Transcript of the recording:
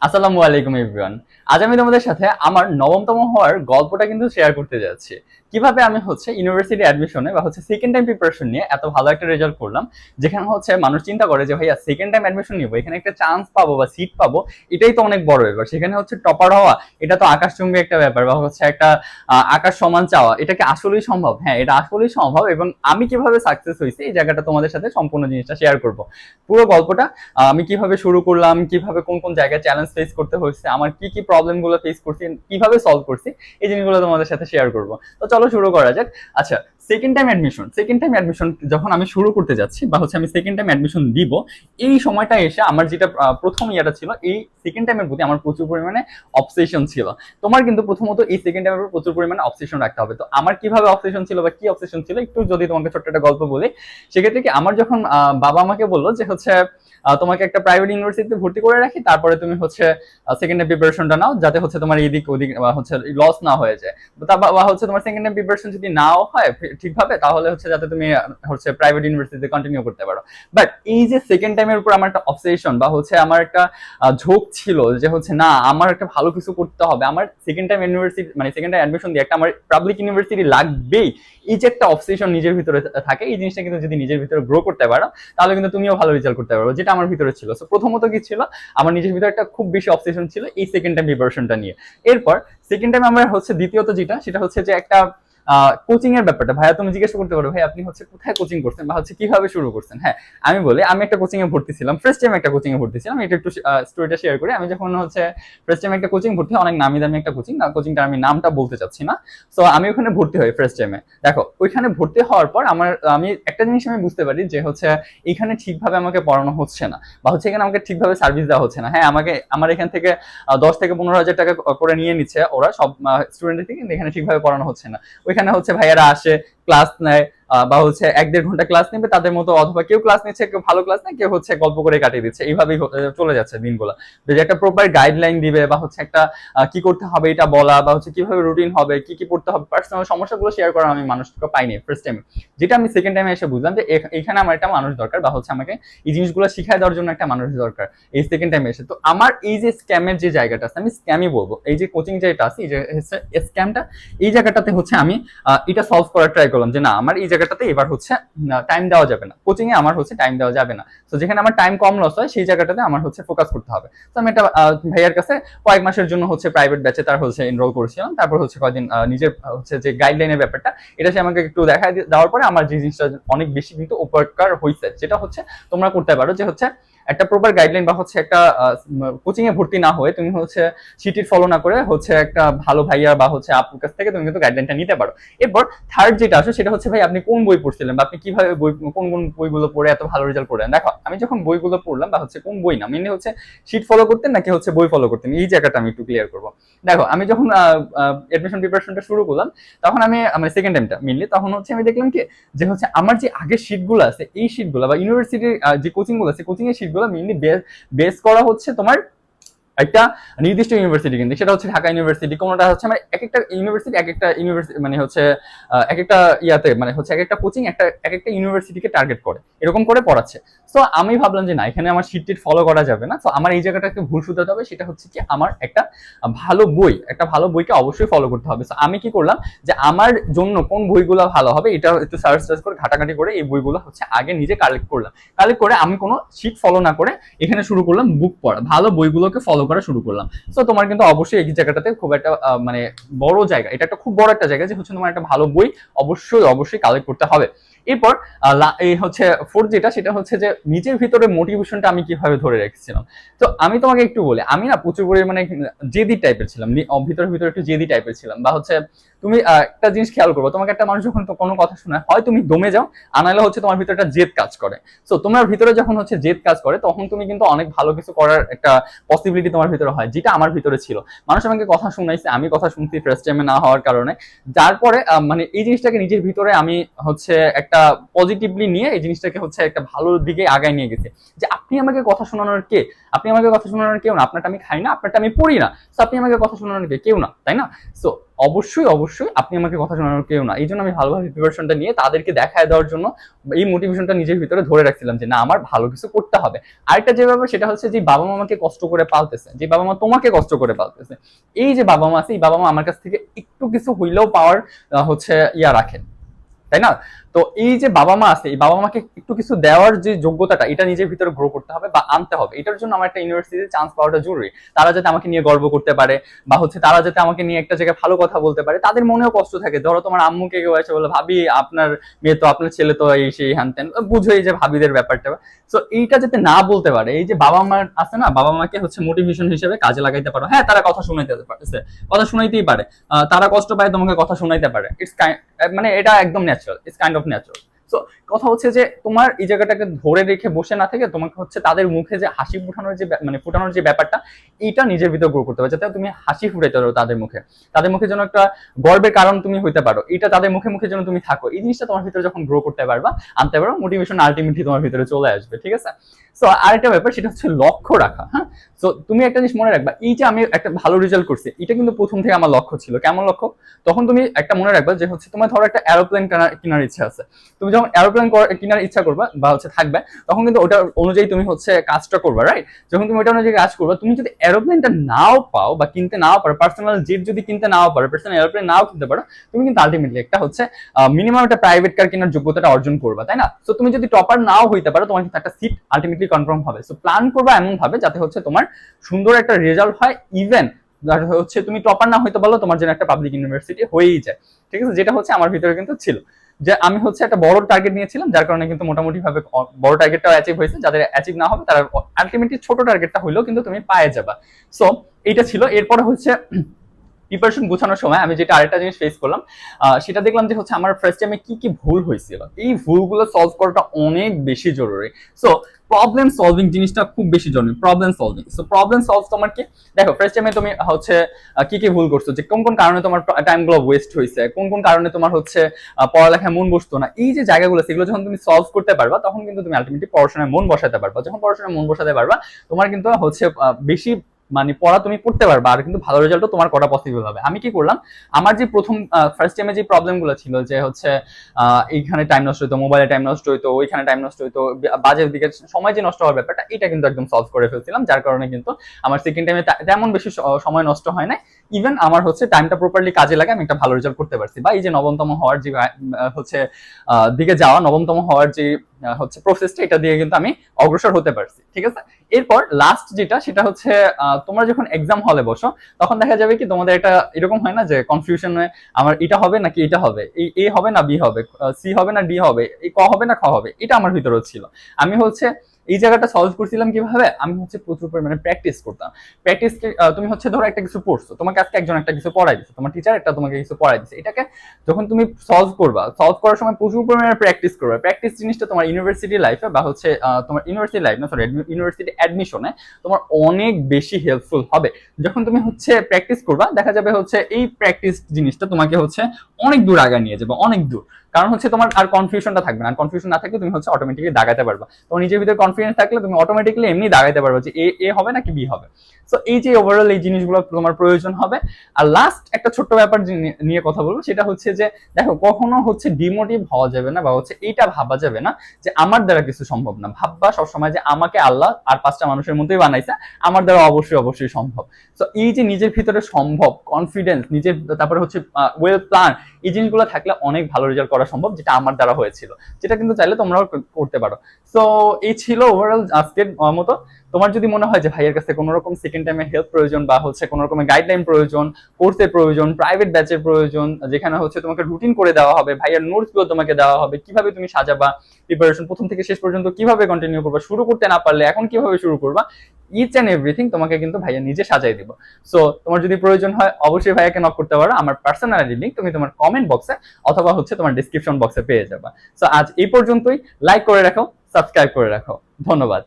আসসালামু আলাইকুম এভরিওয়ান। আজ আমি তোমাদের সাথে আমার নবমতম হওয়ার গল্পটা কিন্তু শেয়ার করতে যাচ্ছি। কিভাবে আমি ইউনিভার্সিটি অ্যাডমিশনে বা সেকেন্ড টাইম প্রিপারেশন নিয়ে এত ভালো একটা রেজাল্ট করলাম, যেখানে মানুষ চিন্তা করে যে ভাইয়া সেকেন্ড টাইম অ্যাডমিশন নিব, এখানে একটা চান্স পাবো বা সিট পাবো, এটাই তো অনেক বড় ব্যাপার। সেখানে টপার হওয়া, এটা তো আকাশচুম্বী একটা ব্যাপার, বা একটা আকাশ সমান চাওয়া। এটা কি আসলেই সম্ভব? হ্যাঁ, এটা আসলেই সম্ভব। এবং আমি কিভাবে সাকসেস হয়েছি এই জায়গাটা তোমাদের সাথে সম্পূর্ণ জিনিসটা শেয়ার করব। পুরো গল্পটা, আমি কিভাবে শুরু করলাম, কিভাবে কোন কোন জায়গায় চ্যালেঞ্জ ফেস করতে হয়েছে, আমার কি কি প্রবলেম গুলো ফেস করছি, কিভাবে সলভ করছি, এই জিনিসগুলো তোমাদের সাথে শেয়ার করব। তো চলো শুরু করা যাক। আচ্ছা, সেকেন্ড টাইম অ্যাডমিশন যখন আমি শুরু করতে যাচ্ছি, বা আমি সেকেন্ড টাইম অ্যাডমিশন দিব, এই সময়টা এসে আমার যেটা প্রথম ইয়াটা ছিল, এই সেকেন্ড টাইমের প্রতি আমার প্রচুর পরিমাণে অবসেশন ছিল। তোমার কিন্তু প্রথমত এই সেকেন্ড টাইমের উপর প্রচুর পরিমাণে অবসেশন রাখতে হবে। তো আমার কিভাবে অবসেশন ছিল বা কি অবসেশন ছিল, একটু যদি তোমাকে ছোট্ট একটা গল্প বলি। সেক্ষেত্রে কি, আমার যখন বাবা আমাকে বললো যে তোমাকে একটা প্রাইভেট ইউনিভার্সিটিতে ভর্তি করে রাখি, তারপরে তুমি সেকেন্ড টাইম প্রিপারেশনটা নাও, যাতে তোমার এদিক ওদিক লস না হয়ে যায়। বা তোমার সেকেন্ড টাইম প্রিপারেশন যদি নাও হয় ঠিকভাবে, তাহলে যাতে তুমি প্রাইভেট ইউনিভার্সিটিতে কন্টিনিউ করতে পারো। বাট এই যে সেকেন্ড টাইমের উপর আমার একটা অবসেশন বা আমার একটা ঝোঁক ছিল যে না, আমার একটা ভালো কিছু করতে হবে, আমার সেকেন্ড টাইম ইউনিভার্সিটি মানে সেকেন্ড টাইম অ্যাডমিশন দিয়ে একটা আমার পাবলিক ইউনিভার্সিটি লাগবেই, এই যে একটা অবসেশন নিজের ভিতরে থাকে, এই জিনিসটা কিন্তু যদি নিজের ভিতরে গ্রো করতে পারো, তাহলে কিন্তু তুমিও ভালো রেজাল্ট করতে পারবে, যেটা আমার ভিতরে ছিল। সো প্রথমত কি ছিল, আমার নিজের ভিতরে একটা খুব বেশি অবসেশন ছিল এই সেকেন্ড টাইম প্রিপারেশনটা নিয়ে। এরপর সেকেন্ড টাইম আমার দ্বিতীয়ত যেটা, সেটা যে একটা কোচিং এর ব্যাপারটা। ভাইয়া তুমি জিজ্ঞেস করতে পারো, ভাই আপনি কোথায় কোচিং করছেন বা কিভাবে শুরু করছেন। হ্যাঁ, আমি বলি, আমি একটা কোচিং এ ভর্তি ছিলাম, ফার্স্ট টাইম একটা কোচিং এ ভর্তি ছিলাম। এটা একটু স্টোরিটা শেয়ার করি। আমি যখন ফার্স্ট টাইম একটা কোচিং ভর্তি, অনেক নামি দামি একটা কোচিং, কোচিংটা আমি নামটা বলতে চাচ্ছি না। সো আমি ওখানে ভর্তি হই ফার্স্ট টাইমে। দেখো, ওইখানে ভর্তি হওয়ার পর আমি একটা জিনিস আমি বুঝতে পারি যে এখানে ঠিকভাবে আমাকে পড়ানো হচ্ছে না, বা এখানে আমাকে ঠিকভাবে সার্ভিস দেওয়া হচ্ছে না। হ্যাঁ, আমার এখান থেকে 10 থেকে 15 হাজার টাকা করে নিয়ে নিচ্ছে ওরা সব স্টুডেন্টের থেকে, কিন্তু এখানে ঠিকভাবে পড়ানো হচ্ছে না। ওইখানে ভাইয়ারা আসে, ক্লাস নেয়, বা 1-1.5 ঘন্টা ক্লাস নেবে তাদের মতো, অথবা কেউ ক্লাস নিচ্ছে, কেউ ভালো ক্লাস নেয়, কেউ গল্প করে কাটিয়ে দিচ্ছে। এইভাবেই চলে যাচ্ছে দিনগুলো। যে একটা প্রপার গাইডলাইন দিবে, বা একটা কি করতে হবে এটা বলা, বা কিভাবে রুটিন হবে, কি কি পড়তে হবে, পার্সোনাল সমস্যাগুলো শেয়ার করা আমি মানুষকে পাইনি ফার্স্ট টাইমে। যেটা আমি সেকেন্ড টাইমে এসে বুঝলাম যে এখানে আমার একটা মানুষ দরকার, বা আমাকে এই জিনিসগুলো শিখাই দেওয়ার জন্য একটা মানুষ দরকার এই সেকেন্ড টাইমে এসে। তো আমার এই যে স্ক্যামের যে জায়গাটা আছে, আমি স্ক্যামই বলবো, এই যে কোচিং যেটা আছে, এই যে স্ক্যামটা, এই জায়গাটাতে আমি এটা সলভ করার ট্রাই করলাম যে না, আমার এই জায়গাটাতে এবার টাইম দেওয়া যাবে না, কোচিং এ আমার টাইম দেওয়া যাবে না। তো যেখানে আমার টাইম কম লস হয়, সেই জায়গাটাতে আমার ফোকাস করতে হবে। তো আমি একটা ভাইয়ার কাছে কয়েক মাসের জন্য প্রাইভেট ব্যাচে তার এনরোল করেছিলাম। তারপর কয়েকদিন নিজের যে গাইডলাইনের ব্যাপারটা, এটা সে আমাকে একটু দেখা দেওয়ার পরে আমার যে জিনিসটা অনেক বেশি কিন্তু উপকার হয়েছে, যেটা তোমরা করতে পারো, যে একটা প্রপার গাইডলাইন, বা একটা কোচিং এ ভর্তি না হয়ে তুমি সিটির ফলো না করে একটা ভালো ভাইয়া বা আপুর কাছ থেকে তুমি কিন্তু গাইডলাইনটা নিতে পারো। এরপর থার্ড যেটা আসে, সেটা ভাই আপনি কোন বই পড়ছিলেন, বা আপনি কিভাবে কোন কোন বইগুলো পড়ে এত ভালো রেজাল্ট করলেন। দেখো, আমি যখন বইগুলো পড়লাম, বা কোন বই না, মেনলি শিট ফলো করতেন নাকি বই ফলো করতেন, এই জায়গাটা আমি একটু ক্লিয়ার করবো। দেখো, আমি যখন অ্যাডমিশন প্রিপারেশনটা শুরু করলাম, তখন আমি সেকেন্ড টাইমটা মেনলি, তখন আমি দেখলাম কি যে আমার যে আগের শিটগুলো আছে, এই শিটগুলো বা ইউনিভার্সিটির যে কোচিং গুলো আছে, কোচিং এর শিটগুলো মেনলি বেস করা তোমার একটা নির্দিষ্ট ইউনিভার্সিটি, কিন্তু সেটা ঢাকা ইউনিভার্সিটি, কোনটা মানে এক একটা ইউনিভার্সিটি এক একটা ইউনিভার্সিটি মানে এক একটা ইয়াতে মানে এক একটা কোচিং এক একটা ইউনিভার্সিটিকে টার্গেট করে, এরকম করে পড়াচ্ছে। সো আমি ভাবলাম যে না, এখানে আমার শিট ফলো করা যাবে না। সো আমার এই জায়গাটা একটু ভুল শুধরাতে হবে, সেটা কি আমার একটা ভালো বইকে অবশ্যই ফলো করতে হবে। সো আমি কি করলাম, যে আমার জন্য কোন বইগুলো ভালো হবে, এটা একটু সার্চ করে ঘাটাঘাটি করে এই বইগুলো আগে নিজে কালেক্ট করলাম। কালেক্ট করে আমি কোনো শিট ফলো না করে এখানে শুরু করলাম বুক পড়া, ভালো বইগুলোকে ফলো করা শুরু করলাম। সো তোমার কিন্তু অবশ্যই এই জায়গাটাতে খুব একটা মানে বড় জায়গা, এটা একটা খুব বড় একটা জায়গা, যে তোমার একটা ভালো বই অবশ্যই কালেক্ট করতে হবে। এরপর এই ফোর্থ যেটা, সেটা যে নিজের ভিতরে মোটিভেশনটা আমি কিভাবে ধরে রেখেছিলাম। তো আমি তোমাকে একটু বলি, আমি না প্রচুর পরিমাণে জেদি টাইপের ছিলাম, ভিতরে একটু জেদি টাইপের ছিলাম। বা তুমি একটা জিনিস খেয়াল করবো, তোমাকে একটা মানুষ যখন কোনো কথা শোনায়, হয় তুমি দমে যাও, আনালে তোমার ভিতরে একটা জেদ কাজ করে। সো তোমার ভিতরে যখন জেদ কাজ করে, তখন তুমি কিন্তু অনেক ভালো কিছু করার একটা পসিবিলিটি তোমার ভিতরে হয়, যেটা আমার ভিতরে ছিল। মানুষ আমাকে কথা শুনাইছে, আমি কথা শুনছি ফার্স্ট টাইমে না হওয়ার কারণে, যার পরে মানে এই জিনিসটাকে নিজের ভিতরে আমি একটা একটা পজিটিভলি নিয়ে এই জিনিসটাকে হচ্ছে একটা ভালো দিকে আগায় নিয়ে গেছে, যে আপনি আমাকে কথা শোনানোর কে, আপনি আমাকে কথা শোনানোর কেউ না, আপনারটা আমি খাই না, আপনারটা আমি পড়ি না, তো আপনি আমাকে কথা শোনানোর কে, কেউ না, তাই না? সো অবশ্যই অবশ্যই আপনি আমাকে কথা শোনানোর কেউ না। এই জন্য আমি ভালোভাবে প্রিপারেশনটা নিয়ে তাদেরকে দেখায় দেওয়ার জন্য এই মোটিভেশনটা নিজের ভিতরে ধরে রাখছিলাম যে না, আমার ভালো কিছু করতে হবে। আরেকটা যে ব্যাপার সেটা হচ্ছে যে বাবা মা আমাকে কষ্ট করে পালতেছে, যে বাবা মা তোমাকে কষ্ট করে পালতেছে, এই যে বাবা মা আছে, এই বাবা মা আমার কাছ থেকে একটু কিছু হইলেও পাওয়ার হচ্ছে রাখেন, তাই না? তো এই যে বাবা মা আছে, এই বাবা মাকে একটু কিছু দেওয়ার যে যোগ্যতাটা, এটা নিজের ভিতরে গ্রো করতে হবে বা আনতে হবে। এটার জন্য আমার একটা ইউনিভার্সিটিতে চান্স পাওয়াটা জরুরি। তারা যাতে আমাকে নিয়ে গর্ব করতে পারে, বা হচ্ছে তারা যাতে আমাকে নিয়ে একটা জায়গায় ভালো কথা বলতে পারে। তাদের মনেও কষ্ট থাকে, ধরো তোমার আম্মুকে কেউ এসে বলে ভাবি আপনার মেয়ে তো, আপনার ছেলে তো এই সেই হ্যান ত্যান, বুঝোই যে ভাবিদের ব্যাপারটা। তো এইটা যাতে না বলতে পারে, এই যে বাবা মা আছে না, বাবা মাকে হচ্ছে মোটিভেশন হিসেবে কাজে লাগাইতে পারো। হ্যাঁ, তারা কথা শুনাইতে পারতেছে, কথা শুনাইতেই পারে, তারা কষ্ট পায়, তোমাকে কথা শুনাইতে পারে, ইটস মানে এটা একদম natural, it's kind of natural. So কথা হচ্ছে যে তোমার এই জায়গাটাকে ধরে রেখে বসে না থেকে তোমাকে হচ্ছে তাদের মুখে যে হাসি ফুটানোর যে মানে ফুটানোর যে ব্যাপারটা, এইটা নিজের ভিতরে গ্রো করতে হবে, যাতে তুমি হাসি ফুটাইতে পারো তাদের মুখে, তাদের মুখে যেন একটা গর্বের কারণ তুমি হইতে পারো, এটা তাদের মুখে মুখে যেন তুমি থাকো। এই জিনিসটা তোমার ভিতরে যখন গ্রো করতে পারবা, আনতে পারো, মোটিভেশন আলটিমেটলি তোমার ভিতরে চলে আসবে, ঠিক আছে? সো আরেকটা ব্যাপার সেটা হচ্ছে লক্ষ্য রাখা। হ্যাঁ, সো তুমি একটা জিনিস মনে রাখবা, এই যে আমি একটা ভালো রেজাল্ট করছি, এটা কিন্তু প্রথম থেকে আমার লক্ষ্য ছিল। কেমন লক্ষ্য? তখন তুমি একটা মনে রাখবা যে হচ্ছে তোমার ধরো একটা এরোপ্লেন কেনার ইচ্ছা আছে, তুমি যখন এরোপ্লেন কেনার ইচ্ছা করবা বা হচ্ছে থাকবে, তখন কিন্তু ওটা অনুযায়ী তুমি হচ্ছে কাজটা করবা, রাইট? যখন তুমি ওটা অনুযায়ী কাজ করবা, তুমি যদি এরোপ্লেনটা নাও পাও বা কিনতে নাও পারো, পার্সোনাল জেট যদি কিনতে নাও পারো, পার্সোনাল এরোপ্লেন নাও কিনতে পারো, তুমি কিন্তু আলটিমেটলি একটা হচ্ছে মিনিমাম একটা প্রাইভেট কার কেনার যোগ্যতাটা অর্জন করবা, তাই না? তো তুমি যদি টপার নাও হইতে পারো, তোমার কিন্তু একটা সিট আলটিমেটলি কনফার্ম হবে। সো প্ল্যান করবা এমন ভাবে যাতে হচ্ছে তোমার সুন্দর একটা রেজাল্ট হয়, ইভেন হচ্ছে তুমি টপার না হইতে পারলো, তোমার জন্য একটা পাবলিক ইউনিভার্সিটি হয়েই যায়, ঠিক আছে? যেটা হচ্ছে আমার ভিতরে কিন্তু ছিল, যে আমি হচ্ছে একটা বড় টার্গেট নিয়েছিলাম, যার কারণে কিন্তু মোটামুটি ভাবে বড় টার্গেটটাও অ্যাচিভ হয়েছে। যাদের অ্যাচিভ না হবে তারা আলটিমেটলি ছোট টার্গেটটা হইলেও কিন্তু তুমি পায়ে যাবা। সো এইটা ছিল। এরপরে হচ্ছে প্রিপারেশন গোছানোর সময় আমি যেটা আরেকটা জিনিস ফেস করলাম, সেটা দেখলাম যে হচ্ছে আমার ফার্স্ট টাইমে কি কি ভুল হয়েছিল। এই ভুলগুলো সলভ করাটা অনেক বেশি জরুরি। সো প্রবলেম সলভিং জিনিসটা খুব বেশি জরুরি, problem solving. So problem solve তোমার কি, দেখো ফার্স্ট টাইমে তুমি হচ্ছে কি কি ভুল করছো, যে কোন কোন কারণে তোমার টাইমগুলো ওয়েস্ট হয়েছে, কোন কোন কারণে তোমার হচ্ছে পড়ালেখায় মন বসতো না, এই যে জায়গাগুলো সেগুলো যখন তুমি সলভ করতে পারবা, তখন কিন্তু তুমি আলটিমেটলি পড়াশোনায় মন বসাতে পারবা। যখন পড়াশোনায় মন বসাতে পারবা, তোমার কিন্তু হচ্ছে বেশি মানে পড়া তুমি পড়তে পারবা, আর কিন্তু ভালো রেজাল্টও তোমার করা পসিবল হবে। আমি কি করলাম, আমার যে প্রথম ফার্স্ট টাইমে যে প্রবলেমগুলো ছিল, যে হচ্ছে এইখানে টাইম নষ্ট হইতো, মোবাইলে টাইম নষ্ট হইতো, ওইখানে টাইম নষ্ট হইতো, বাজের দিকে সময় যে নষ্ট হওয়ার ব্যাপারটা, এটা কিন্তু একদম সলভ করে ফেলছিলাম, যার কারণে কিন্তু আমার সেকেন্ড টাইমে তেমন বেশি সময় নষ্ট হয় না। ইভেন আমার হচ্ছে টাইমটা প্রপারলি কাজে লাগে, আমি একটা ভালো রেজাল্ট করতে পারছি। বা এই যে নবমতম হওয়ার যে হচ্ছে দিকে যাওয়া, নবমতম হওয়ার যে হচ্ছে প্রসেসটা, এটা দিয়ে কিন্তু আমি অগ্রসর হতে পারছি, ঠিক আছে? এরপর লাস্ট যেটা, সেটা হচ্ছে তোমরা যখন এক্সাম হলে বসো, তখন দেখা যাবে কি তোমাদের একটা এরকম হয় না যে কনফিউশন হয়, আমার এটা হবে নাকি এটা হবে, এই এ হবে না বি হবে, সি হবে না ডি হবে, এই ক হবে না খ হবে, এটা আমার ভিতরেও ছিল। আমি হচ্ছে এই জায়গাটা সলভ করছিলাম কিভাবে, আমি হচ্ছে প্রচুর পরিমাণে প্র্যাকটিস করতাম। প্র্যাকটিস, তুমি হচ্ছে ধরো একটা কিছু পড়ছো, তোমাকে আজকে একজন একটা কিছু পড়াই দিচ্ছে, তোমার টিচার একটা তোমাকে কিছু পড়াই দিচ্ছে, এটাকে যখন তুমি সলভ করবা, সলভ করার সময় প্রচুর পরিমাণে প্র্যাকটিস করবে। প্র্যাকটিস জিনিসটা তোমার ইউনিভার্সিটি লাইফে বা হচ্ছে তোমার ইউনিভার্সিটি লাইফ না, সরি, ইউনিভার্সিটি অ্যাডমিশনে তোমার অনেক বেশি হেল্পফুল হবে। যখন তুমি হচ্ছে প্র্যাকটিস করবা, দেখা যাবে হচ্ছে এই প্র্যাকটিস জিনিসটা তোমাকে হচ্ছে অনেক দূর আগে নিয়ে যাবে, অনেক দূর। কারণ হচ্ছে তোমার আর কনফিউশনটা থাকবে না, আর কনফিউশন না থাকলে তুমি হচ্ছে অটোমেটিক্যালি দাগাতে পারবা। তোমার নিজের ভিতরে কনফিডেন্স থাকলে তুমি অটোমেটিক্যালি এমনি দাগাইতে পারবা যে এ হবে নাকি বি হবে। সো এই যে ওভারঅল এই জিনিসগুলো তোমার প্রয়োজন হবে। আর লাস্ট একটা ছোট্ট ব্যাপার নিয়ে কথা বলবো, সেটা হচ্ছে যে দেখো, কখনো হচ্ছে ডিমোটিভ হওয়া যাবে না, বা হচ্ছে এইটা ভাবা যাবে না যে আমার দ্বারা কিছু সম্ভব না। ভাববা সবসময় যে আমাকে আল্লাহ আর 5টা মানুষের মতোই বানাইছে, আমার দ্বারা অবশ্যই অবশ্যই সম্ভব। সো এই যে নিজের ভিতরে সম্ভব, কনফিডেন্স, নিজের তারপরে হচ্ছে ওয়েল প্ল্যান, এই জিনিসগুলো থাকলে অনেক ভালো রেজাল্ট করা সম্ভব, যেটা আমার দ্বারা হয়েছিল, যেটা কিন্তু চাইলে তোমরাও করতে পারো। সো এই ছিল ওভারঅল আজকের মতো। তোমার যদি মনে হয় যে ভাইয়ের কাছে কোনো রকম সেকেন্ড টাইমে হেল্প প্রয়োজন, বা হচ্ছে কোনো রকমের গাইডলাইন প্রয়োজন, কোর্সের প্রয়োজন, প্রাইভেট ব্যাচের প্রয়োজন, যেখানে হচ্ছে তোমাকে রুটিন করে দেওয়া হবে, ভাইয়ের নোটস গুলো তোমাকে দেওয়া হবে, কিভাবে তুমি সাজাবা প্রিপারেশন প্রথম থেকে শেষ পর্যন্ত, কিভাবে কন্টিনিউ করবা, শুরু করতে না পারলে এখন কিভাবে শুরু করবা, ইচ এন্ড এভরিথিং তোমাকে কিন্তু ভাইয়া নিজে সাজাই দিব। সো তোমার যদি প্রয়োজন হয়, অবশ্যই ভাইয়াকে নক করতে পারো। আমার পার্সোনাল লিংক তুমি তোমার কমেন্ট বক্সে অথবা হচ্ছে তোমার ডিসক্রিপশন বক্সে পেয়ে যাবা। সো আজ এই পর্যন্তই। লাইক করে রাখো, সাবস্ক্রাইব করে রাখো। ধন্যবাদ।